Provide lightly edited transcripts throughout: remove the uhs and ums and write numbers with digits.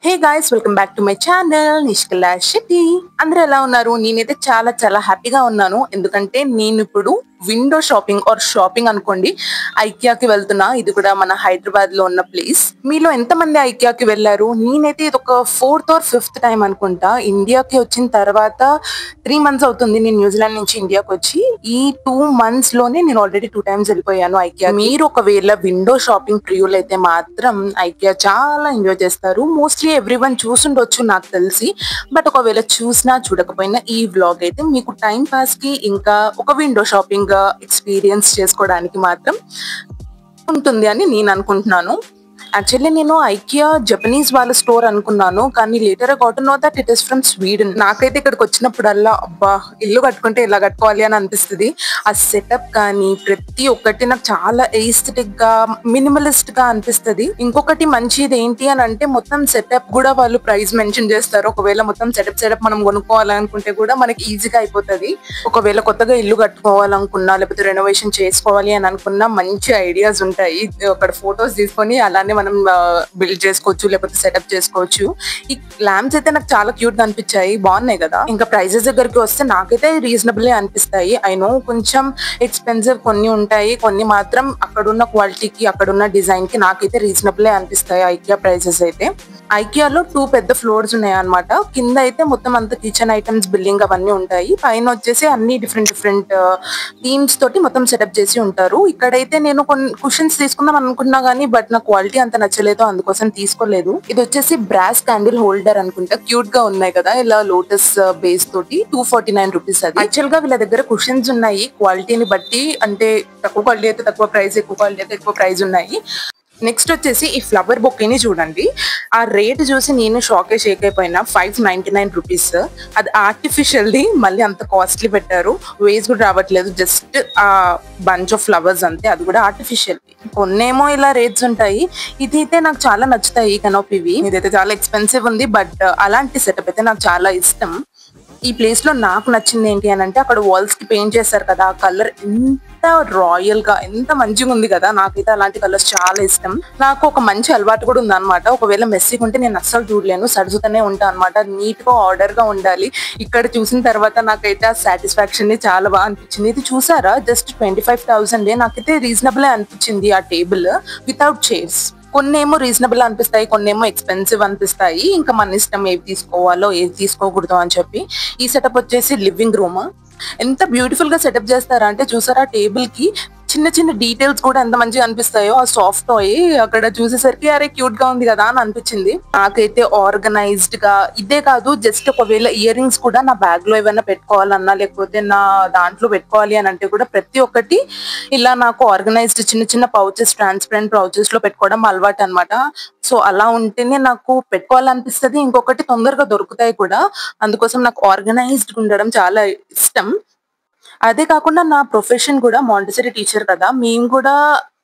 Hey guys, welcome back to my channel Nishkala Shetty. అందరూ ఎలా ఉన్నారు? నేనైతే చాలా చాలా హ్యాపీగా ఉన్నాను. ఎందుకంటే నేను ఇప్పుడు విండో షాపింగ్ ఆర్ షాపింగ్ అనుకోండి, ఐకియాకి వెళ్తున్నా. ఇది కూడా మన హైదరాబాద్ లో ఉన్న ప్లేస్. మీలో ఎంతమంది ఐకియాకి వెళ్ళారు? నేనైతే ఇది ఒక 4th or 5th టైం అనుకుంటా. ఇండియాకి వచ్చిన తర్వాత 3 months అవుతుంది నేను న్యూజిలాండ్ నుంచి ఇండియాకి వచ్చి. ఈ 2 months లోనే నేను ఆల్రెడీ 2 times వెళ్ళిపోయాను ఐకియా. మీరు ఒకవేళ విండో షాపింగ్ ప్రియులు అయితే మాత్రం ఐకియా చాలా ఎంజాయ్ చేస్తారు. మోస్ట్లీ ఎవ్రీవన్ చూసుండొచ్చు నాకు తెలిసి. బట్ ఒకవేళ చూసినా చూడకపోయినా ఈ వ్లాగ్ అయితే మీకు టైం పాస్ కి ఇంకా ఒక విండో షాపింగ్ ఎక్స్పీరియన్స్ చేసుకోవడానికి మాత్రం ఉంటుంది అని నేను అనుకుంటున్నాను. యాక్చువల్లీ నేను ఐకియా జపనీస్ వాళ్ళ స్టోర్ అనుకున్నాను, కానీ later got to know that it is from Sweden. నాకైతే ఇక్కడికి వచ్చినప్పుడల్లా అబ్బా, ఇల్లు కట్టుకుంటే ఇలా కట్టుకోవాలి అని అనిపిస్తుంది. ఆ సెటప్ కానీ ప్రతి ఒక్కటి నాకు చాలా ఎస్థెటిక్ గా మినిమలిస్ట్ గా అనిపిస్తుంది. ఇంకొకటి మంచిది ఏంటి అని అంటే మొత్తం సెటప్ కూడా వాళ్ళు ప్రైస్ మెన్షన్ చేస్తారు. ఒకవేళ మొత్తం సెటప్ మనం కొనుక్కోవాలనుకుంటే కూడా మనకి ఈజీగా అయిపోతుంది. ఒకవేళ కొత్తగా ఇల్లు కట్టుకోవాలనుకున్నా లేకపోతే రెనోవేషన్ చేసుకోవాలి అని అనుకున్నా మంచి ఐడియాస్ ఉంటాయి. అక్కడ ఫొటోస్ తీసుకొని అలానే మనం బిల్డ్ చేసుకోవచ్చు లేకపోతే సెటప్ చేసుకోవచ్చు. ఈ ల్యాంప్స్ అయితే నాకు చాలా క్యూట్ గా అనిపించాయి, బాగున్నాయి కదా. ఇంకా ప్రైజెస్ దగ్గరికి వస్తే నాకైతే రీజనబుల్ అనిపిస్తాయి. ఐ నో కొంచెం ఎక్స్పెన్సివ్ కొన్ని ఉంటాయి, కొన్ని మాత్రం అక్కడున్న క్వాలిటీకి అక్కడున్న డిజైన్ కి నాకైతే రీజనబుల్ అనిపిస్తాయి ఐకియా ప్రైజెస్ అయితే. ఐకియాలో 2 పెద్ద ఫ్లోర్స్ ఉన్నాయి అనమాట. కింద అయితే మొత్తం అంత కిచెన్ ఐటమ్స్ బిల్డింగ్ అవన్నీ ఉంటాయి. పైన వచ్చేసి అన్ని డిఫరెంట్ థీమ్స్ తోటి మొత్తం సెటప్ చేసి ఉంటారు. ఇక్కడైతే నేను కొన్ని కుషన్స్ తీసుకుందాం అనుకున్నా గానీ బట్ నా క్వాలిటీ అంత నచ్చలేదు, అందుకోసం తీసుకోలేదు. ఇది వచ్చేసి బ్రాస్ క్యాండిల్ హోల్డర్ అనుకుంటా. క్యూట్ గా ఉన్నాయి కదా, ఇలా లోటస్ బేస్ తోటి 249 రూపీస్. అది యాక్చువల్ గా వీళ్ళ దగ్గర కుషన్స్ ఉన్నాయి క్వాలిటీని బట్టి, అంటే తక్కువ క్వాలిటీ అయితే తక్కువ ప్రైస్, ఎక్కువ క్వాలిటీ అయితే ఎక్కువ ప్రైస్ ఉన్నాయి. నెక్స్ట్ వచ్చేసి ఈ ఫ్లవర్ బొకేని చూడండి. ఆ రేట్ చూసి నేను షేక్ అయిపోయినా. 599 రూపీస్. అది ఆర్టిఫిషియల్ది, మళ్ళీ అంత కాస్ట్లీ పెట్టారు. వేస్ కూడా రావట్లేదు, జస్ట్ ఆ బంచ్ ఆఫ్ ఫ్లవర్స్ అంతే, అది కూడా ఆర్టిఫిషియల్. కొన్నేమో ఇలా రేట్స్ ఉంటాయి. ఇది అయితే నాకు చాలా నచ్చుతాయి కనోపివి. ఇదైతే చాలా ఎక్స్పెన్సివ్ ఉంది, బట్ అలాంటి సెటప్ అయితే నాకు చాలా ఇష్టం. ఈ ప్లేస్ లో నాకు నచ్చింది ఏంటి అని అంటే అక్కడ వాల్స్ కి పెయింట్ చేస్తారు కదా, ఆ కలర్ ఎంత రాయల్ గా ఎంత మంచిగా ఉంది కదా. నాకైతే అలాంటి కలర్స్ చాలా ఇష్టం. నాకు ఒక మంచి అలవాటు కూడా ఉంది అనమాట. ఒకవేళ మెస్సీగా ఉంటే నేను అస్సలు చూడలేను, సడుగుతూనే ఉంటాను అనమాట. నీట్ గా ఆర్డర్ గా ఉండాలి. ఇక్కడ చూసిన తర్వాత నాకైతే ఆ సాటిస్ఫాక్షన్ చాలా బాగా అనిపించింది. ఇది చూసారా, జస్ట్ 25,000. నాకైతే రీజనబుల్ అనిపించింది ఆ టేబుల్ వితౌట్ చైర్స్. కొన్నేమో రీజనబుల్ అనిపిస్తాయి, కొన్నేమో ఎక్స్పెన్సివ్ అనిపిస్తాయి. ఇంకా మన ఇష్టం ఏది తీసుకోవాలో ఏది తీసుకోకూడదు అని చెప్పి. ఈ సెటప్ వచ్చేసి లివింగ్ రూమ్. ఎంత బ్యూటిఫుల్ గా సెటప్ చేస్తారా అంటే చూసారా, టేబుల్ కి చిన్న చిన్న డీటెయిల్స్ కూడా ఎంత మంచిగా అనిపిస్తాయో. ఆ సాఫ్ట్ టాయ్ అక్కడ చూసేసరికి అరే క్యూట్ గా ఉంది కదా అని అనిపించింది. నాకైతే ఆర్గనైజ్డ్ గా ఇదే కాదు, జస్ట్ ఒకవేళ ఇయర్ రింగ్స్ కూడా నా బ్యాగ్ లో ఏమైనా పెట్టుకోవాలన్నా లేకపోతే నా దాంట్లో పెట్టుకోవాలి అని అంటే కూడా ప్రతి ఒక్కటి ఇలా నాకు ఆర్గనైజ్డ్ చిన్న చిన్న పౌచెస్, ట్రాన్స్పరెంట్ పౌచెస్ లో పెట్టుకోవడం అలవాటు అనమాట. సో అలా ఉంటేనే నాకు పెట్టుకోవాలనిపిస్తుంది. ఇంకొకటి తొందరగా దొరుకుతాయి కూడా, అందుకోసం నాకు ఆర్గనైజ్డ్ ఉండడం చాలా ఇష్టం. అదే కాకుండా నా ప్రొఫెషన్ కూడా మాంటిసరీ టీచర్ కదా, మేము కూడా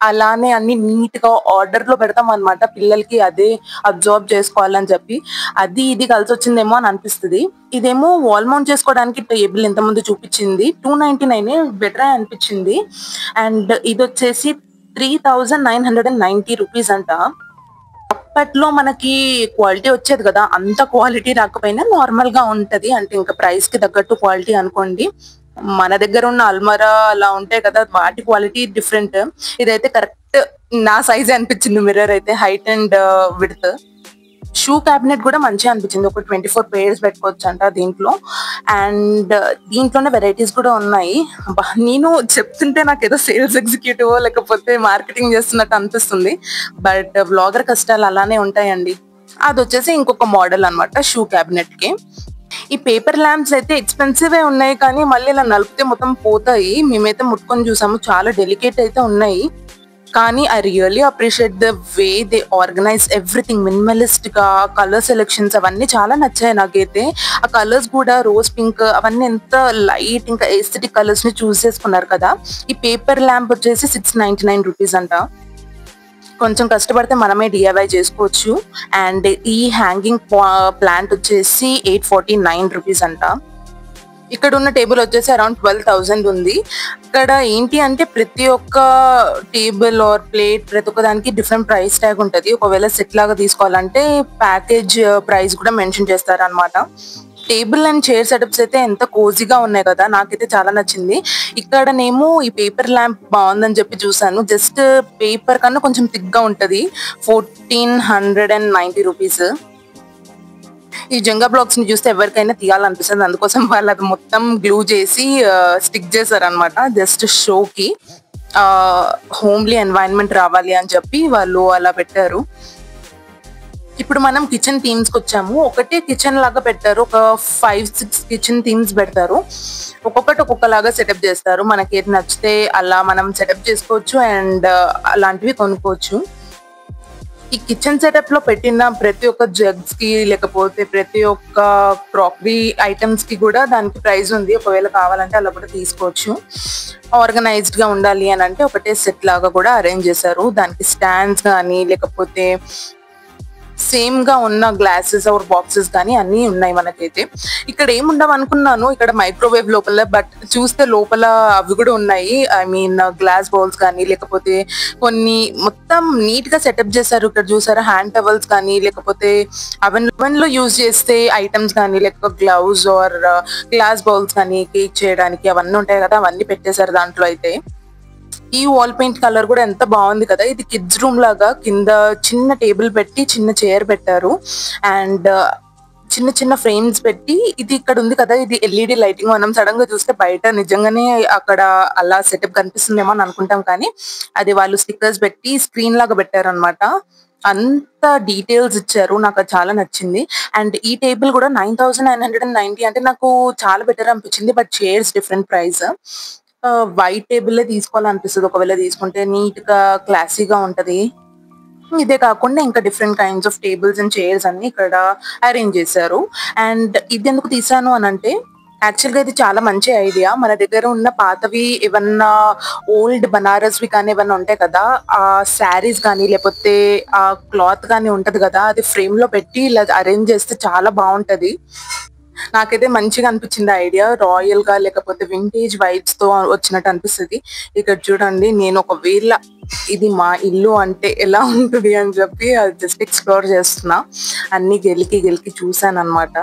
అలానే అన్ని నీట్ గా ఆర్డర్ లో పెడతాం అనమాట. పిల్లలకి అదే అబ్జర్వ్ చేసుకోవాలని చెప్పి అది ఇది కలిసి వచ్చిందేమో అని అనిపిస్తుంది. ఇదేమో వాల్ మౌంట్ చేసుకోవడానికి టేబుల్ ఇంతకుముందు చూపించింది 299, బెటర్ అనిపించింది. అండ్ ఇది వచ్చేసి 3,990 రూపీస్ అంట. అప్పట్లో మనకి క్వాలిటీ వచ్చేది కదా, అంత క్వాలిటీ రాకపోయినా నార్మల్ గా ఉంటది. అంటే ఇంకా ప్రైస్ కి తగ్గట్టు క్వాలిటీ అనుకోండి. మన దగ్గర ఉన్న అల్మరా అలా ఉంటాయి కదా, వాటి క్వాలిటీ డిఫరెంట్. ఇదైతే కరెక్ట్ నా సైజ్ అనిపించింది. మిర్రర్ అయితే height and width. Shoe cabinet కూడా మంచిగా అనిపించింది. ఒక 24 pairs పెట్టుకోవచ్చు అంట దీంట్లో. అండ్ దీంట్లోనే వెరైటీస్ కూడా ఉన్నాయి. నేను చెప్తుంటే నాకు ఏదో సేల్స్ ఎగ్జిక్యూటివ్ లేకపోతే మార్కెటింగ్ చేస్తున్నట్టు అనిపిస్తుంది, బట్ వ్లాగర్ కష్టాలు అలానే ఉంటాయండి. అది వచ్చేసి ఇంకొక మోడల్ అనమాట షూ క్యాబినెట్ కి. ఈ పేపర్ ల్యాంప్స్ అయితే ఎక్స్పెన్సివ్ ఉన్నాయి, కానీ మళ్ళీ ఇలా నలిపితే మొత్తం పోతాయి. మేమైతే ముట్టుకొని చూసాము, చాలా డెలికేట్ అయితే ఉన్నాయి. కానీ I really appreciate the way they organise everything. Minimalist గా కలర్ సెలెక్షన్స్ అవన్నీ చాలా నచ్చాయి నాకైతే. ఆ కలర్స్ కూడా రోజ్ పింక్ అవన్నీ ఎంత లైట్ ఇంకా ఎస్థెటిక్ కలర్స్ ని చూస్ చేసుకున్నారు కదా. ఈ పేపర్ ల్యాంప్ వచ్చేసి 699 రూపీస్ అంట. కొంచెం కష్టపడితే మనమే డిఐవై చేసుకోవచ్చు. అండ్ ఈ హ్యాంగింగ్ ప్లాంట్ వచ్చేసి 849 రూపీస్ అంట. ఇక్కడ ఉన్న టేబుల్ వచ్చేసి అరౌండ్ 12,000 ఉంది. ఇక్కడ ఏంటి అంటే ప్రతి ఒక్క టేబుల్ ఆర్ ప్లేట్ ప్రతి ఒక్క దానికి డిఫరెంట్ ప్రైస్ ట్యాగ్ ఉంటది. ఒకవేళ సెట్ లాగా తీసుకోవాలంటే ప్యాకేజ్ ప్రైస్ కూడా మెన్షన్ చేస్తారనమాట. టేబుల్ అండ్ చైర్ సెటప్స్ అయితే ఎంత కోజీగా ఉన్నాయి కదా, నాకైతే చాలా నచ్చింది. ఇక్కడనేమో ఈ పేపర్ ల్యాంప్ బాగుందని చెప్పి చూసాను. జస్ట్ పేపర్ కన్నా కొంచెం థిక్గా ఉంటది. 1490 రూపీస్. ఈ జంగా బ్లాక్స్ ని చూస్తే ఎవరికైనా తీయాలనిపిస్తుంది, అందుకోసం వాళ్ళు అది మొత్తం గ్లూ చేసి స్టిక్ చేశారనమాట. జస్ట్ షోకి హోమ్లీ ఎన్వైరన్మెంట్ రావాలి అని చెప్పి వాళ్ళు అలా పెట్టారు. ఇప్పుడు మనం కిచెన్ థీమ్స్ కి వచ్చాము. ఒకటే కిచెన్ లాగా పెట్టారు, ఒక 5-6 కిచెన్ థీమ్స్ పెడతారు. ఒక్కొక్కటి ఒక్కొక్కలాగా సెటప్ చేస్తారు. మనకి ఏది నచ్చితే అలా మనం సెటప్ చేసుకోవచ్చు అండ్ అలాంటివి కొనుక్కోవచ్చు. ఈ కిచెన్ సెటప్ లో పెట్టిన ప్రతి ఒక్క జగ్స్ కి లేకపోతే ప్రతి ఒక్క క్రాకరీ ఐటమ్స్ కి కూడా దానికి ప్రైస్ ఉంది. ఒకవేళ కావాలంటే అలా కూడా తీసుకోవచ్చు. ఆర్గనైజ్డ్ గా ఉండాలి అని అంటే ఒకటే సెట్ లాగా కూడా అరేంజ్ చేశారు. దానికి స్టాండ్స్ కానీ లేకపోతే సేమ్ గా ఉన్న గ్లాసెస్ ఆర్ బాక్సెస్ కానీ అన్ని ఉన్నాయి మనకైతే. ఇక్కడ ఏముండవు అనుకున్నాను, ఇక్కడ మైక్రోవేవ్ లోపల, బట్ చూస్తే లోపల అవి కూడా ఉన్నాయి. ఐ మీన్ గ్లాస్ బౌల్స్ కానీ లేకపోతే కొన్ని మొత్తం నీట్ గా సెటప్ చేశారు. ఇక్కడ చూసారా హ్యాండ్ టవల్స్ కానీ లేకపోతే అవెన్ లో యూజ్ చేస్తే ఐటమ్స్ కానీ లేకపోతే గ్లౌజ్ ఆర్ గ్లాస్ బౌల్స్ కానీ కేక్ చేయడానికి అవన్నీ ఉంటాయి కదా, అవన్నీ పెట్టేశారు దాంట్లో అయితే. ఈ వాల్ పెయింట్ కలర్ కూడా ఎంత బాగుంది కదా. ఇది కిడ్స్ రూమ్ లాగా కింద చిన్న టేబుల్ పెట్టి చిన్న చైర్ పెట్టారు అండ్ చిన్న చిన్న ఫ్రేమ్స్ పెట్టి, ఇది ఇక్కడ ఉంది కదా ఇది ఎల్ఈడి లైటింగ్. మనం సడన్ గా చూస్తే బయట నిజంగానే అక్కడ అలా సెటప్ కనిపిస్తుందేమో అని అనుకుంటాం, కానీ అది వాళ్ళు స్టిక్కర్స్ పెట్టి స్క్రీన్ లాగా పెట్టారు అనమాట. అంత డీటెయిల్స్ ఇచ్చారు, నాకు అది చాలా నచ్చింది. అండ్ ఈ టేబుల్ కూడా 9,990 అంటే నాకు చాలా బెటర్ అనిపించింది. But chairs different price. White table తీసుకోవాలనిపిస్తుంది ఒకవేళ తీసుకుంటే, నీట్ గా క్లాసీగా ఉంటది. ఇదే కాకుండా ఇంకా different kinds of tables and chairs అన్ని ఇక్కడ అరేంజ్ చేశారు. అండ్ ఇది ఎందుకు తీసాను అని అంటే, యాక్చువల్ గా ఇది చాలా మంచి ఐడియా. మన దగ్గర ఉన్న పాతవి ఏమన్నా ఓల్డ్ బనారస్వి కానీ ఏమన్నా ఉంటాయి కదా, ఆ శారీస్ కానీ లేకపోతే ఆ క్లాత్ కానీ ఉంటది కదా, అది ఫ్రేమ్ లో పెట్టి ఇలా అరేంజ్ చేస్తే చాలా బాగుంటది. నాకైతే మంచిగా అనిపించింది ఐడియా. రాయల్ గా లేకపోతే వింటేజ్ వైబ్స్ తో వచ్చినట్టు అనిపిస్తుంది. ఇక్కడ చూడండి, నేను ఒకవేళ ఇది మా ఇల్లు అంటే ఎలా ఉంటుంది అని చెప్పి జస్ట్ ఎక్స్ప్లోర్ చేస్తున్నా. అన్ని గెలికి చూసాను అనమాట.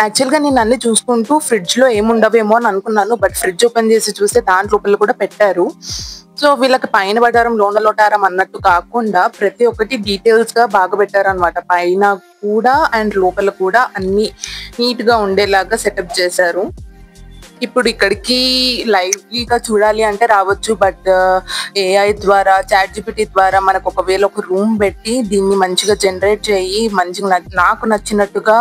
యాక్చువల్ గా నేను అన్ని చూసుకుంటూ ఫ్రిడ్జ్ లో ఏముండవేమో అని అనుకున్నాను, బట్ ఫ్రిడ్జ్ ఓపెన్ చేసి చూస్తే దాంట్లో కూడా పెట్టారు. సో వీళ్ళకి పైన పడారం లోన లోటారం అన్నట్టు కాకుండా ప్రతి ఒక్కటి డీటెయిల్స్ గా బాగా పెట్టారు అనమాట. పైన కూడా అండ్ లోపల కూడా అన్ని నీట్ గా ఉండేలాగా సెటప్ చేశారు. ఇప్పుడు ఇక్కడికి లైవ్లీగా చూడాలి అంటే రావచ్చు, బట్ ఏఐ ద్వారా చాట్‌జిపిటి ద్వారా మనకు ఒకవేళ ఒక రూమ్ పెట్టి దీన్ని మంచిగా జనరేట్ చేయి, మంచిగా నాకు నచ్చినట్టుగా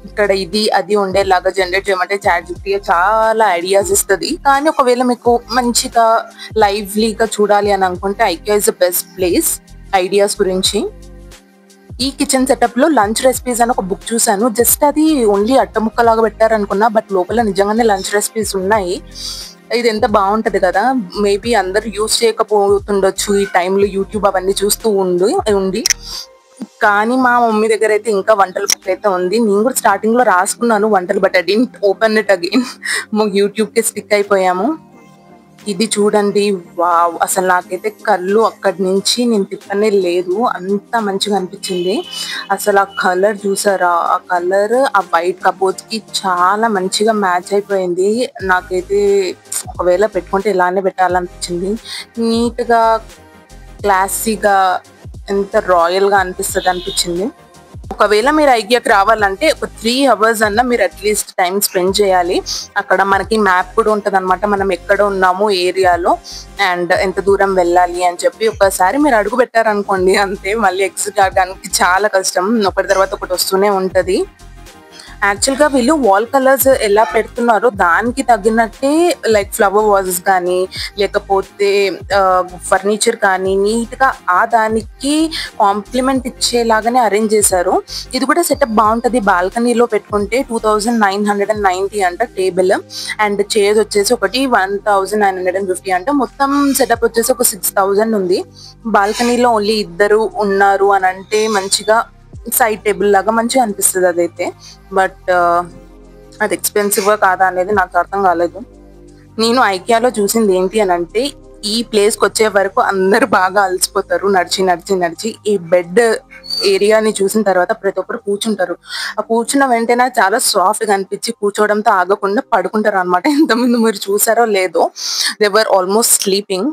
ఇక్కడ ఇది అది ఉండేలాగా జనరేట్ చేయమంటే చాట్‌జిపిటి చాలా ఐడియాస్ ఇస్తుంది. కానీ ఒకవేళ మీకు మంచిగా లైవ్లీగా చూడాలి అని అనుకుంటే IKEA is the best place ideas గురించి. ఈ కిచెన్ సెటప్ లో లంచ్ రెసిపీస్ అని ఒక బుక్ చూసాను. జస్ట్ అది ఓన్లీ అట్టముక్కలాగా పెట్టారు అనుకున్నా, బట్ లోపల నిజంగానే లంచ్ రెసిపీస్ ఉన్నాయి. ఇది ఎంత బాగుంటది కదా. మేబీ అందరు యూజ్ చేయకపోతుండొచ్చు ఈ టైంలో, యూట్యూబ్ అవన్నీ చూస్తూ ఉండి. కానీ మా మమ్మీ దగ్గర అయితే ఇంకా వంటల బుక్ అయితే ఉంది. నేను కూడా స్టార్టింగ్ లో రాసుకున్నాను వంటలు, but I didn't open it again. YouTube కి స్టిక్ అయిపోయాము. ఇది చూడండి, వావ్, అసలు నాకైతే కళ్ళు అక్కడి నుంచి నేను తిప్పనే లేదు, అంత మంచిగా అనిపించింది. అసలు ఆ కలర్ చూసారా, ఆ కలర్ ఆ వైట్ కబోర్డ్స్ కి చాలా మంచిగా మ్యాచ్ అయిపోయింది. నాకైతే ఒకవేళ పెట్టుకుంటే ఇలానే పెట్టాలనిపించింది. నీట్ గా క్లాసీగా ఎంత రాయల్ గా అనిపించింది. ఒకవేళ మీరు ఐకియాకి రావాలంటే ఒక 3 hours అన్నా మీరు అట్లీస్ట్ టైం స్పెండ్ చేయాలి. అక్కడ మనకి మ్యాప్ కూడా ఉంటది అనమాట, మనం ఎక్కడ ఉన్నాము ఏరియాలో అండ్ ఎంత దూరం వెళ్ళాలి అని చెప్పి. ఒకసారి మీరు అడుగు పెట్టారనుకోండి అంతే, మళ్ళీ ఎగ్జిట్ అవడానికి చాలా కష్టం, ఒకటి తర్వాత ఒకటి వస్తూనే ఉంటది. యాక్చువల్ గా వీళ్ళు వాల్ కలర్స్ ఎలా పెడుతున్నారో దానికి తగ్గినట్టే లైక్ ఫ్లవర్ వాజెస్ కానీ లేకపోతే ఫర్నిచర్ కానీ నీట్ గా ఆ దానికి కాంప్లిమెంట్ ఇచ్చేలాగానే అరేంజ్ చేశారు. ఇది కూడా సెటప్ బాగుంటది. బాల్కనీలో పెట్టుకుంటే 2,990 అంట టేబుల్, అండ్ చైర్స్ వచ్చేసి ఒకటి 1,950 అంట. మొత్తం సెటప్ వచ్చేసి ఒక 6,000 ఉంది. బాల్కనీలో ఓన్లీ ఇద్దరు ఉన్నారు అని అంటే మంచిగా సైడ్ టేబుల్ లాగా మంచిగా అనిపిస్తుంది అదైతే. బట్ అది ఎక్స్పెన్సివ్ కాదా అనేది నాకు అర్థం కాలేదు. నేను ఐకియాలో చూసింది ఏంటి అని అంటే, ఈ ప్లేస్కి వచ్చే వరకు అందరూ బాగా అలసిపోతారు నడిచి నడిచి నడిచి. ఈ బెడ్ ఏరియాని చూసిన తర్వాత ప్రతి ఒక్కరు కూర్చుంటారు. ఆ కూర్చున్న వెంటనే చాలా సాఫ్ట్ గా అనిపించి కూర్చోవడంతో ఆగకుండా పడుకుంటారు అనమాట. ఇంతకుముందు మీరు చూసారో లేదో, దే వర్ ఆల్మోస్ట్ స్లీపింగ్.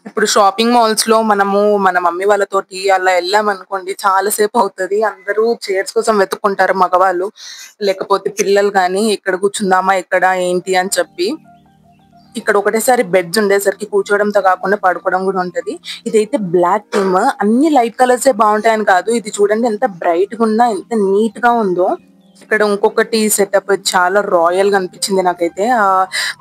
ఇప్పుడు షాపింగ్ మాల్స్ లో మనము మన మమ్మీ వాళ్ళతోటి అలా వెళ్ళామనుకోండి, చాలా సేపు అవుతుంది. అందరూ చైర్స్ కోసం వెతుక్కుంటారు మగవాళ్ళు, లేకపోతే పిల్లలు కానీ ఎక్కడ కూర్చుందామా ఎక్కడ ఏంటి అని చెప్పి. ఇక్కడ ఒకటేసారి బెడ్స్ ఉండేసరికి కూర్చోవడంతో కాకుండా పడుకోవడం కూడా ఉంటది. ఇదైతే బ్లాక్ థీమ్. అన్ని లైట్ కలర్స్ బాగుంటాయని కాదు, ఇది చూడండి ఎంత బ్రైట్ గా ఉన్నా ఎంత నీట్ గా ఉందో. ఇక్కడ ఇంకొకటి సెటప్ చాలా రాయల్ గా అనిపించింది నాకైతే. ఆ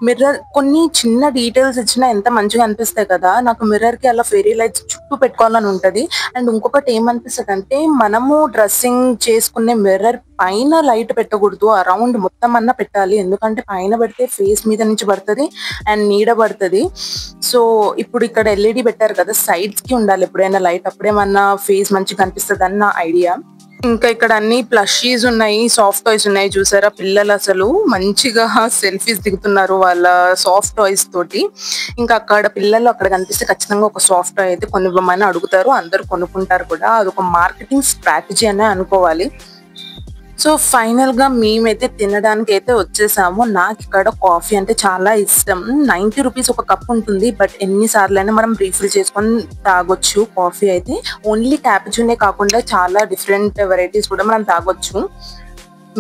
మిర్రర్ కొన్ని చిన్న డీటెయిల్స్ ఇచ్చినా ఎంత మంచిగా అనిపిస్తాయి కదా. నాకు మిర్రర్ కి అలా ఫెయిరీ లైట్స్ చుట్టూ పెట్టుకోవాలని ఉంటది. అండ్ ఇంకొకటి ఏమనిపిస్తుంది అంటే, మనము డ్రెస్సింగ్ చేసుకునే మిర్రర్ పైన లైట్ పెట్టకూడదు, అరౌండ్ మొత్తం అన్నా పెట్టాలి. ఎందుకంటే పైన పెడితే ఫేస్ మీద నుంచి పడుతుంది అండ్ నీడ పడుతుంది. సో ఇప్పుడు ఇక్కడ ఎల్ఈడి పెట్టారు కదా, సైడ్స్ కి ఉండాలి ఎప్పుడైనా లైట్, అప్పుడేమన్నా ఫేస్ మంచిగా కనిపిస్తుంది అన్న ఐడియా. ఇంకా ఇక్కడ అన్ని ప్లషీస్ ఉన్నాయి, సాఫ్ట్ టాయ్స్ ఉన్నాయి. చూసారా, పిల్లలు అసలు మంచిగా సెల్ఫీస్ దిగుతున్నారు వాళ్ళ సాఫ్ట్ టాయ్స్ తోటి. ఇంకా అక్కడ పిల్లలు అక్కడ కనిపిస్తే ఖచ్చితంగా ఒక సాఫ్ట్ టాయ్ అయితే కొనివ్వమని అడుగుతారు, అందరూ కొనుక్కుంటారు కూడా. అదొక మార్కెటింగ్ స్ట్రాటజీ అనే అనుకోవాలి. సో ఫైనల్ గా మేమైతే తినడానికి అయితే వచ్చేసాము. నాకు ఇక్కడ కాఫీ అంటే చాలా ఇష్టం. 90 రూపీస్ ఒక కప్ ఉంటుంది, బట్ ఎన్నిసార్లు అయినా మనం రీఫిల్ చేసుకొని తాగొచ్చు. కాఫీ అయితే ఓన్లీ క్యాపుచినో కాకుండా చాలా డిఫరెంట్ వెరైటీస్ కూడా మనం తాగొచ్చు.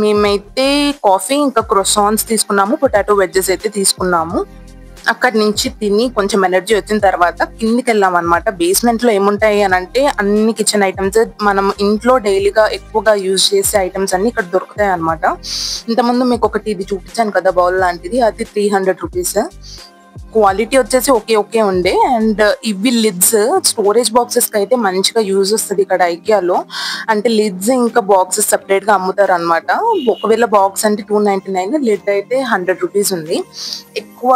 మేమైతే కాఫీ ఇంకా క్రోసాన్స్ తీసుకున్నాము, పొటాటో వెజ్జెస్ అయితే తీసుకున్నాము. అక్కడి నుంచి తిని కొంచెం ఎనర్జీ వచ్చిన తర్వాత కిందికి వెళ్ళాం అనమాట. బేస్మెంట్ లో ఏముంటాయి అని అంటే, అన్ని కిచెన్ ఐటమ్స్, మనం ఇంట్లో డైలీగా ఎక్కువగా యూజ్ చేసే ఐటమ్స్ అన్ని ఇక్కడ దొరుకుతాయి అనమాట. ఇంతకుముందు మీకు ఒకటి ఇది చూపించాను కదా, బౌల్ లాంటిది, అది 300 రూపీస్. క్వాలిటీ వచ్చేసి ఓకే ఉండే. అండ్ ఇవి లిడ్స్, స్టోరేజ్ బాక్సెస్ కి అయితే మంచిగా యూజ్ వస్తుంది ఇక్కడ ఐకియాలో. అంటే లిడ్స్ ఇంకా బాక్సెస్ సెపరేట్ గా అమ్ముతారు అనమాట. ఒకవేళ బాక్స్ అంటే 299, లిడ్ అయితే 100 రూపీస్ ఉంది. ఎక్కువ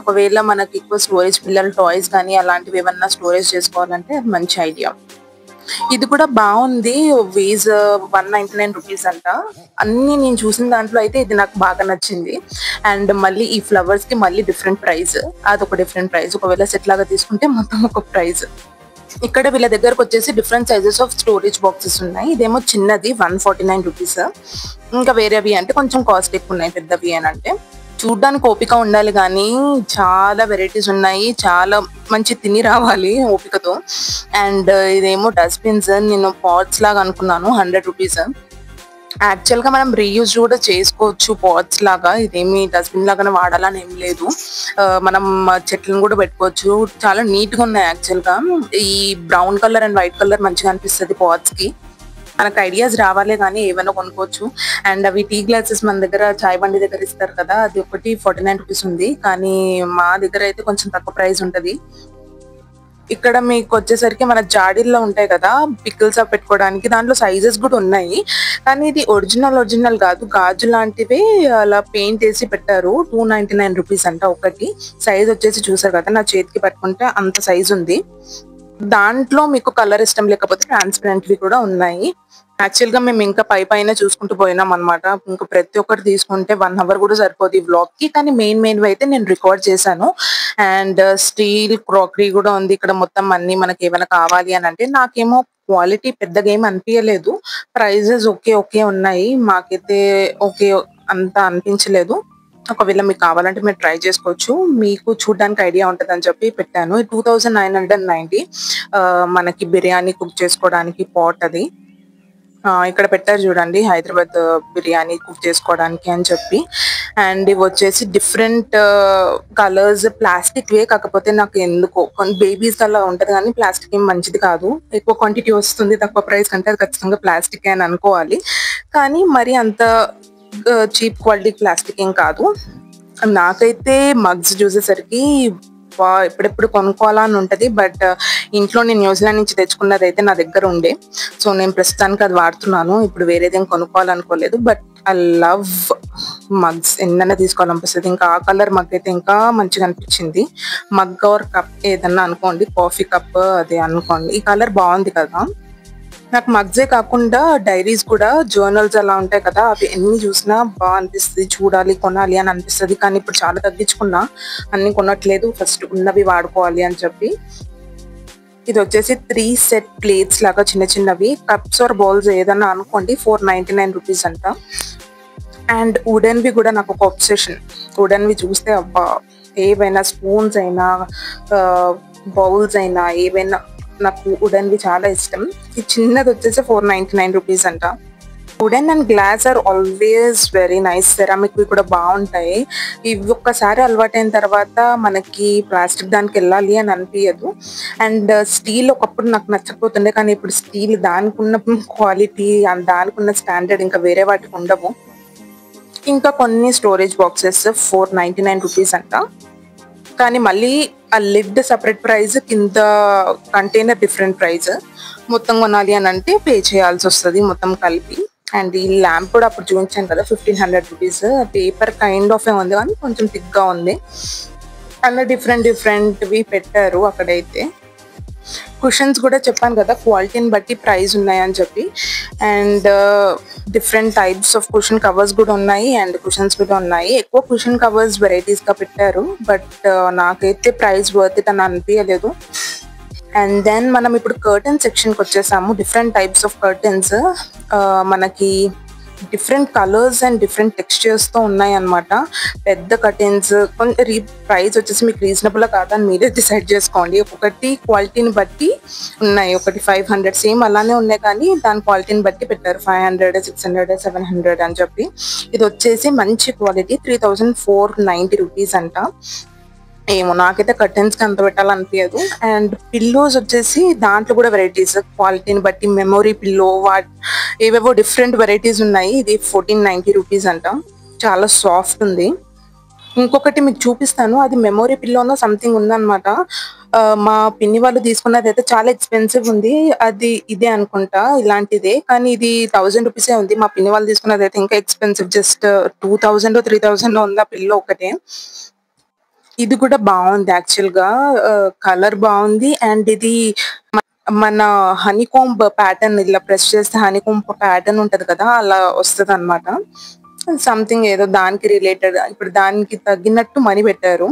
ఒకవేళ మనకి ఎక్కువ స్టోరేజ్, పిల్లల టాయ్స్ కానీ అలాంటివి ఏమన్నా స్టోరేజ్ చేసుకోవాలంటే అది మంచి ఐడియా. ఇది కూడా బాగుంది. వేజ్ 199 రూపీస్ అంట. అన్ని నేను చూసిన దాంట్లో అయితే ఇది నాకు బాగా నచ్చింది. అండ్ మళ్ళీ ఈ ఫ్లవర్స్ కి మళ్ళీ డిఫరెంట్ ప్రైస్, అదొక డిఫరెంట్ ప్రైస్. ఒకవేళ సెట్ లాగా తీసుకుంటే మొత్తం ఒక ప్రైస్. ఇక్కడ వీళ్ళ దగ్గరకు వచ్చేసి different sizes of storage boxes ఉన్నాయి. ఇదేమో చిన్నది 149 రూపీస్. ఇంకా వేరేవి అంటే కొంచెం కాస్ట్ ఎక్కువ ఉన్నాయి, పెద్దవి అని అంటే. చూడ్డానికి ఓపిక ఉండాలి కానీ చాలా వెరైటీస్ ఉన్నాయి, చాలా మంచి తిని రావాలి ఓపికతో. అండ్ ఇదేమో డస్ట్బిన్స్, నేను పాట్స్ లాగా అనుకున్నాను, 100 రూపీస్. యాక్చువల్ గా మనం రీయూజ్ కూడా చేసుకోవచ్చు పాట్స్ లాగా, ఇదేమి డస్ట్బిన్ లాగానే వాడాలని ఏం లేదు. మనం చెట్లను కూడా పెట్టుకోవచ్చు, చాలా నీట్ గా ఉన్నాయి. యాక్చువల్ గా ఈ brown colour and white colour మంచిగా అనిపిస్తుంది పాట్స్ కి. మనకు ఐడియాస్ రావాలే కానీ ఏమైనా కొనుక్కోవచ్చు. అండ్ అవి టీ గ్లాసెస్ మన దగ్గర చాయ్ బండి దగ్గర ఇస్తారు కదా, అది ఒకటి 49 రూపీస్ ఉంది. కానీ మా దగ్గర అయితే కొంచెం తక్కువ ప్రైస్ ఉంటది. ఇక్కడ మీకు వచ్చేసరికి మన జాడీల్లో ఉంటాయి కదా పికిల్స్ అవి పెట్టుకోవడానికి, దాంట్లో సైజెస్ కూడా ఉన్నాయి. కానీ ఇది ఒరిజినల్ కాదు, గాజు లాంటివి అలా పెయింట్ వేసి పెట్టారు. 299 రూపీస్ అంట ఒకటి. సైజ్ వచ్చేసి చూసారు కదా, నా చేతికి పట్టుకుంటే అంత సైజ్ ఉంది. దాంట్లో మీకు కలర్ ఇష్టం లేకపోతే ట్రాన్స్పరెంట్వి కూడా ఉన్నాయి. యాక్చువల్ గా మేము ఇంకా పైన చూసుకుంటూ పోయినాం అనమాట. ఇంకా ప్రతి ఒక్కటి తీసుకుంటే 1 అవర్ కూడా సరిపోదు ఈ వ్లాగ్ కి. కానీ మెయిన్ అయితే నేను రికార్డ్ చేశాను. అండ్ స్టీల్ క్రాకరీ కూడా ఉంది ఇక్కడ. మొత్తం అన్ని మనకి ఏమైనా కావాలి అని అంటే, నాకేమో క్వాలిటీ పెద్దగా ఏం అనిపించలేదు. ప్రైజెస్ ఓకే ఉన్నాయి, మాకైతే ఓకే అంత అనిపించలేదు. ఒకవేళ మీకు కావాలంటే మీరు ట్రై చేసుకోవచ్చు, మీకు చూడడానికి ఐడియా ఉంటుంది అని చెప్పి పెట్టాను. 2990 మనకి బిర్యానీ కుక్ చేసుకోవడానికి పాట్ అది. ఇక్కడ పెట్టారు చూడండి, హైదరాబాద్ బిర్యానీ కుక్ చేసుకోవడానికి అని చెప్పి. అండ్ ఇవి వచ్చేసి డిఫరెంట్ కలర్స్, ప్లాస్టిక్ వే. కాకపోతే నాకు ఎందుకో బేబీస్ అలా ఉంటది కానీ ప్లాస్టిక్ ఏం మంచిది కాదు. ఎక్కువ క్వాంటిటీ వస్తుంది తక్కువ ప్రైస్ కంటే, అది ఖచ్చితంగా ప్లాస్టిక్ అని అనుకోవాలి. కానీ మరి అంత చీప్ క్వాలిటీ ప్లాస్టిక్ ఏం కాదు. నాకైతే మగ్స్ చూసేసరికి ఎప్పుడెప్పుడు కొనుక్కోవాలని ఉంటది. బట్ ఇంట్లో నేను న్యూజిలాండ్ నుంచి తెచ్చుకున్నది అయితే నా దగ్గర ఉండే, సో నేను ప్రస్తుతానికి అది వాడుతున్నాను. ఇప్పుడు వేరేదేం కొనుక్కోవాలనుకోలేదు. బట్ ఐ లవ్ మగ్స్, ఎన్నైనా తీసుకోవాలనిపిస్తుంది. ఇంకా ఆ కలర్ మగ్ అయితే ఇంకా మంచిగా అనిపించింది. మగ్ ఆర్ కప్ ఏదన్నా అనుకోండి, కాఫీ కప్ అది అనుకోండి, ఈ కలర్ బాగుంది కదా. నాకు మగ్జే కాకుండా డైరీస్ కూడా జర్నల్స్ అలా ఉంటాయి కదా, అవి ఎన్ని చూసినా బాగా అనిపిస్తుంది, చూడాలి కొనాలి అని అనిపిస్తుంది. కానీ ఇప్పుడు చాలా తగ్గించుకున్నా, అన్ని కొనట్లేదు, ఫస్ట్ ఉన్నవి వాడుకోవాలి అని చెప్పి. ఇది వచ్చేసి 3 సెట్ ప్లేట్స్ లాగా చిన్న చిన్నవి, కప్స్ ఆర్ బౌల్స్ ఏదన్నా అనుకోండి, 499 రూపీస్ అంట. అండ్ వుడెన్వి కూడా నాకు ఒక అబ్సెషన్. వుడెన్వి చూస్తే అబ్బా, ఏవైనా స్పూన్స్ అయినా బౌల్స్ అయినా ఏవైనా నాకు వుడెన్వి చాలా ఇష్టం. ఈ చిన్నది వచ్చేసి 499 రూపీస్ అంట. Wooden and glass are always very nice. సెరామిక్వి కూడా బాగుంటాయి. ఇవి ఒక్కసారి అలవాటైన తర్వాత మనకి ప్లాస్టిక్ దానికి వెళ్ళాలి అని అనిపించదు. అండ్ స్టీల్ ఒకప్పుడు నాకు నచ్చకపోతుండే, కానీ ఇప్పుడు స్టీల్ దానికి ఉన్న క్వాలిటీ అండ్ దానికి ఉన్న స్టాండర్డ్ ఇంకా వేరే వాటికి ఉండవు. ఇంకా కొన్ని స్టోరేజ్ బాక్సెస్ 499 రూపీస్ అంట. కానీ మళ్ళీ ఆ లిడ్ సపరేట్ ప్రైస్, కింద కంటైనర్ డిఫరెంట్ ప్రైస్. మొత్తం కొనాలి అని అంటే పే చేయాల్సి వస్తుంది మొత్తం కలిపి. అండ్ ఈ ల్యాంప్ కూడా అప్పుడు చూపించాను కదా, 1500 రూపీస్. పేపర్ కైండ్ ఆఫ్ ఉంది కానీ కొంచెం థిక్గా ఉంది. అలా డిఫరెంట్వి పెట్టారు అక్కడైతే. కుషన్స్ కూడా చెప్పాను కదా, క్వాలిటీని బట్టి ప్రైస్ ఉన్నాయని చెప్పి. And different types of cushion covers కూడా ఉన్నాయి, అండ్ కుషన్స్ కూడా ఉన్నాయి. ఎక్కువ కుషన్ కవర్స్ వెరైటీస్గా పెట్టారు, బట్ నాకైతే ప్రైస్ వర్త్ ఇట్ అని అనిపించలేదు. అండ్ దెన్ మనం ఇప్పుడు కర్టన్ సెక్షన్కి వచ్చేసాము. డిఫరెంట్ టైప్స్ ఆఫ్ కర్టన్స్, మనకి డిఫరెంట్ కలర్స్ అండ్ డిఫరెంట్ టెక్స్చర్స్తో ఉన్నాయి అన్నమాట. పెద్ద కర్టెన్స్ ప్రైస్ వచ్చేసి మీకు రీజనబుల్గా కాదని మీరే డిసైడ్ చేసుకోండి. ఒక్కొక్కటి క్వాలిటీని బట్టి ఉన్నాయి. ఒకటి 500 సేమ్ అలానే ఉన్నాయి, కానీ దాని క్వాలిటీని బట్టి పెట్టారు. 500, 600, 700 అని చెప్పి. ఇది వచ్చేసి మంచి క్వాలిటీ, 3490 రూపీస్ అంట. ఏమో నాకైతే కర్టెన్స్కి అంత పెట్టాలనిపించదు. అండ్ పిల్లోస్ వచ్చేసి దాంట్లో కూడా వెరైటీస్, క్వాలిటీని బట్టి మెమొరీ పిల్లో ఏవేవో డిఫరెంట్ వెరైటీస్ ఉన్నాయి. ఇది 1490 రూపీస్ అంట. చాలా సాఫ్ట్ ఉంది. ఇంకొకటి మీకు చూపిస్తాను, అది మెమొరీ పిల్లోనో సంథింగ్ ఉందన్నమాట. మా పిన్ని వాళ్ళు తీసుకున్నది అయితే చాలా ఎక్స్పెన్సివ్ ఉంది. అది ఇదే అనుకుంటా, ఇలాంటిదే, కానీ ఇది 1000 రూపీసే ఉంది. మా పిన్ని వాళ్ళు తీసుకున్నది అయితే ఇంకా ఎక్స్పెన్సివ్, జస్ట్ 2000 3000 ఉంది ఆ పిల్లో ఒకటే. ఇది కూడా బాగుంది యాక్చువల్గా, కలర్ బాగుంది. అండ్ ఇది మన హనీకోంబ్ ప్యాటర్న్, ఇలా ప్రెస్ చేస్తే హనీకోంబ్ ప్యాటర్న్ ఉంటది కదా, అలా వస్తుంది అనమాట. సంథింగ్ ఏదో దానికి రిలేటెడ్, ఇప్పుడు దానికి తగ్గినట్టు మనీ పెట్టారు.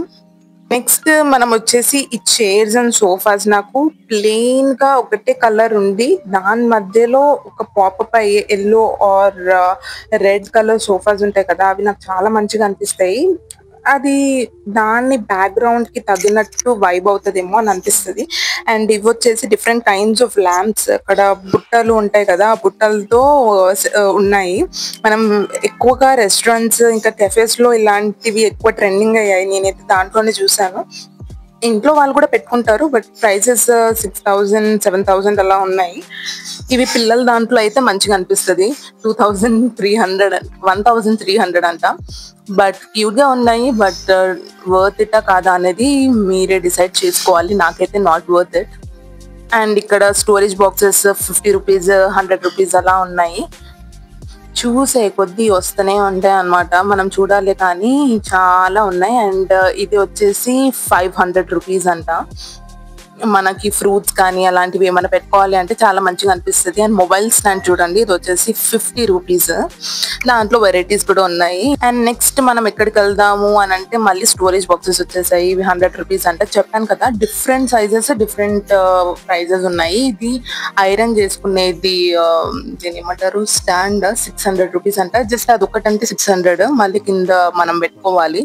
నెక్స్ట్ మనం వచ్చేసి ఈ చైర్స్ అండ్ సోఫాస్. నాకు ప్లెయిన్ గా ఒకటే కలర్ ఉంది, దాని మధ్యలో ఒక పాపప్ అయ్యే yellow or red colour sofas ఉంటాయి కదా, అవి నాకు చాలా మంచిగా అనిపిస్తాయి. అది దాన్ని బ్యాక్గ్రౌండ్ కి తగినట్టు వైబ్ అవుతుందేమో అని అనిపిస్తుంది. అండ్ ఇవి వచ్చేసి డిఫరెంట్ కైండ్స్ ఆఫ్ ల్యాంప్స్. అక్కడ బుట్టలు ఉంటాయి కదా, ఆ బుట్టలతో ఉన్నాయి. మనం ఎక్కువగా రెస్టారెంట్స్ ఇంకా కెఫేస్ లో ఇలాంటివి ఎక్కువ ట్రెండింగ్ అయ్యాయి. నేనైతే దాంట్లోనే చూసాను. ఇంట్లో వాళ్ళు కూడా పెట్టుకుంటారు, బట్ ప్రైసెస్ 6000 7000 అలా ఉన్నాయి. ఇవి పిల్లల దాంట్లో అయితే మంచిగా అనిపిస్తుంది, 2300 1300 అంట. బట్ క్యూట్ గా ఉన్నాయి, బట్ వర్త్ ఇటా కాదా అనేది మీరే డిసైడ్ చేసుకోవాలి. నాకైతే నాట్ వర్త్ ఇట్. అండ్ ఇక్కడ స్టోరేజ్ బాక్సెస్ 50 రూపీస్ 100 రూపీస్ అలా ఉన్నాయి. చూసే కొద్దీ వస్తూనే ఉంటాయి అన్నమాట, మనం చూడాలి, కానీ చాలా ఉన్నాయి. అండ్ ఇది వచ్చేసి 500 రూపీస్ అంట. మనకి ఫ్రూట్స్ కానీ అలాంటివి ఏమైనా పెట్టుకోవాలి అంటే చాలా మంచిగా అనిపిస్తుంది. అండ్ మొబైల్ స్టాండ్ చూడండి, ఇది వచ్చేసి 50 రూపీస్. దాంట్లో వెరైటీస్ కూడా ఉన్నాయి. అండ్ నెక్స్ట్ మనం ఎక్కడికి వెళ్దాము అని అంటే మళ్ళీ స్టోరేజ్ బాక్సెస్ వచ్చేసాయి. ఇవి 100 రూపీస్ అంటే చెప్పాను కదా, డిఫరెంట్ సైజెస్ డిఫరెంట్ ప్రైజెస్ ఉన్నాయి. ఇది ఐరన్ చేసుకునేది, దీని ఏమంటారు, స్టాండ్ 600 రూపీస్ అంట. జస్ట్ అది ఒకటంటే 600, మళ్ళీ కింద మనం పెట్టుకోవాలి.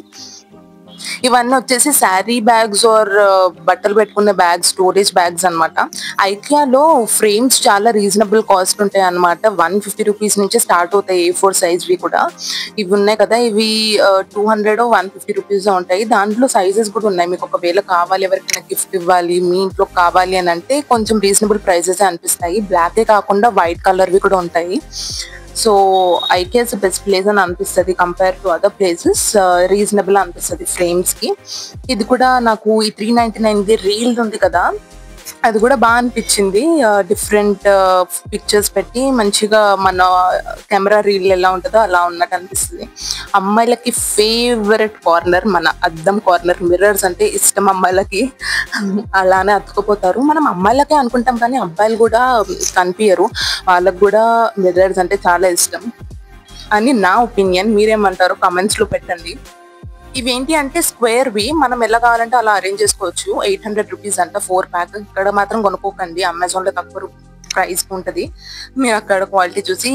ఇవన్నీ వచ్చేసి శారీ బ్యాగ్స్ ఆర్ బట్టలు పెట్టుకునే బ్యాగ్స్, స్టోరేజ్ బ్యాగ్స్ అనమాట. ఐకియాలో ఫ్రేమ్స్ చాలా రీజనబుల్ కాస్ట్ ఉంటాయి అనమాట. 150 రూపీస్ నుంచి స్టార్ట్ అవుతాయి. A4 సైజ్వి కూడా ఇవి ఉన్నాయి కదా, ఇవి 200 150 రూపీస్ ఉంటాయి. దాంట్లో సైజెస్ కూడా ఉన్నాయి. మీకు ఒకవేళ కావాలి, ఎవరికైనా గిఫ్ట్ ఇవ్వాలి, మీ ఇంట్లో కావాలి అని అంటే కొంచెం రీజనబుల్ ప్రైజెస్ అనిపిస్తాయి. బ్లాకే కాకుండా వైట్ కలర్వి కూడా ఉంటాయి. So IKEA is best place అని అనిపిస్తుంది compare to other places. Reasonable అనిపిస్తుంది ఫ్రేమ్స్ కి. ఇది కూడా నాకు ఈ 399 రీల్ ఉంది కదా, అది కూడా బాగా అనిపించింది. డిఫరెంట్ పిక్చర్స్ పెట్టి మంచిగా మన కెమెరా రీల్ ఎలా ఉంటుందో అలా ఉన్నట్టు అనిపిస్తుంది. అమ్మాయిలకి ఫేవరెట్ కార్నర్ మన అద్దం కార్నర్. మిర్రర్స్ అంటే ఇష్టం అమ్మాయిలకి. అలానే అతుక్కుపోతారు. మనం అమ్మాయిలకే అనుకుంటాం కానీ అబ్బాయిలు కూడా కనిపించరు. వాళ్ళకు కూడా మిర్రర్స్ అంటే చాలా ఇష్టం అని నా ఒపీనియన్. మీరేమంటారో కామెంట్స్ లో పెట్టండి. ఇవేంటి అంటే స్క్వేర్‌వి. మనం ఎలా కావాలంటే అలా అరేంజ్ చేసుకోవచ్చు. 800 రూపీస్ అంట 4 ప్యాక్. ఇక్కడ మాత్రం కొనుక్కోకండి. అమెజాన్‌లో తక్కువ ప్రైస్‌కి ఉంటది. మీరు అక్కడ క్వాలిటీ చూసి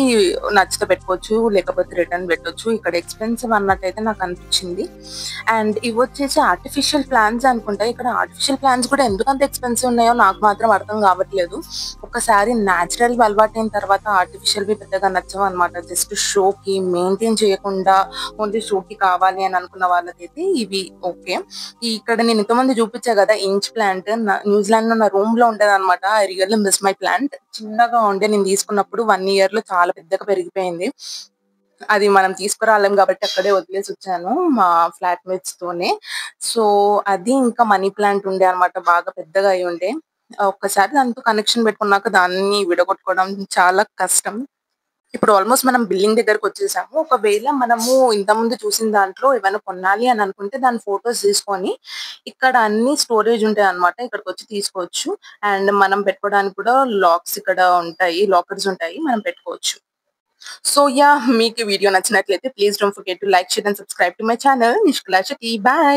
నచ్చితే పెట్టుకోవచ్చు. లేకపోతే రిటర్న్ పెట్టొచ్చు. ఇక్కడ ఎక్స్‌పెన్సివ్ అన్నట్టయితే నాకు అనిపించింది. అండ్ ఇవొచ్చేసి ఆర్టిఫిషియల్ ప్లాంట్స్ అనుకుంటా. ఇక్కడ ఆర్టిఫిషియల్ ప్లాంట్స్ కూడా ఎందుకంత ఎక్స్‌పెన్సివ్ ఉన్నాయో నాకు మాత్రం అర్థం కావట్లేదు. ఒకసారి న్యాచురల్‌వి అలవాటైన తర్వాత ఆర్టిఫిషియల్‌వి పెద్దగా నచ్చవన్నమాట. జస్ట్ షోకి మెయింటైన్ చేయకుండా ఓన్లీ షోకి కావాలి అని అనుకున్న వాళ్ళకైతే ఇవి ఓకే. ఇక్కడ నేను ఇంతమంది చూపించా కదా ఇంచ్ ప్లాంట్ న్యూజిలాండ్ లో నా రూమ్ లో ఉండేదన్నమాట. I really miss my plant. చిన్నగా ఉండే నేను తీసుకున్నప్పుడు 1 ఇయర్ లో చాలా పెద్దగా పెరిగిపోయింది. అది మనం తీసుకురాలేం కాబట్టి అక్కడే వదిలేసి వచ్చాను మా ఫ్లాట్ మేట్స్ తోనే. సో అది ఇంకా మనీ ప్లాంట్ ఉండే అన్నమాట. బాగా పెద్దగా అయి ఉండే. ఒక్కసారి దాంతో కనెక్షన్ పెట్టుకున్నాక దాన్ని విడగొట్టుకోవడం చాలా కష్టం. ఇప్పుడు ఆల్మోస్ట్ మనం బిల్డింగ్ దగ్గరకు వచ్చేసాము. ఒకవేళ మనము ఇంతకుముందు చూసిన దాంట్లో ఏమైనా కొనాలి అని అనుకుంటే దాని ఫోటోస్ తీసుకొని ఇక్కడ అన్ని స్టోరేజ్ ఉంటాయన్నమాట. ఇక్కడికొచ్చి తీసుకోవచ్చు. అండ్ మనం పెట్టుకోవడానికి కూడా లాక్స్ ఇక్కడ ఉంటాయి. లాకర్స్ ఉంటాయి. మనం పెట్టుకోవచ్చు. So yeah! మీకు ఈ వీడియో నచ్చినట్లయితే please don't forget to like, share and subscribe to my channel Nishkala Shetty. By.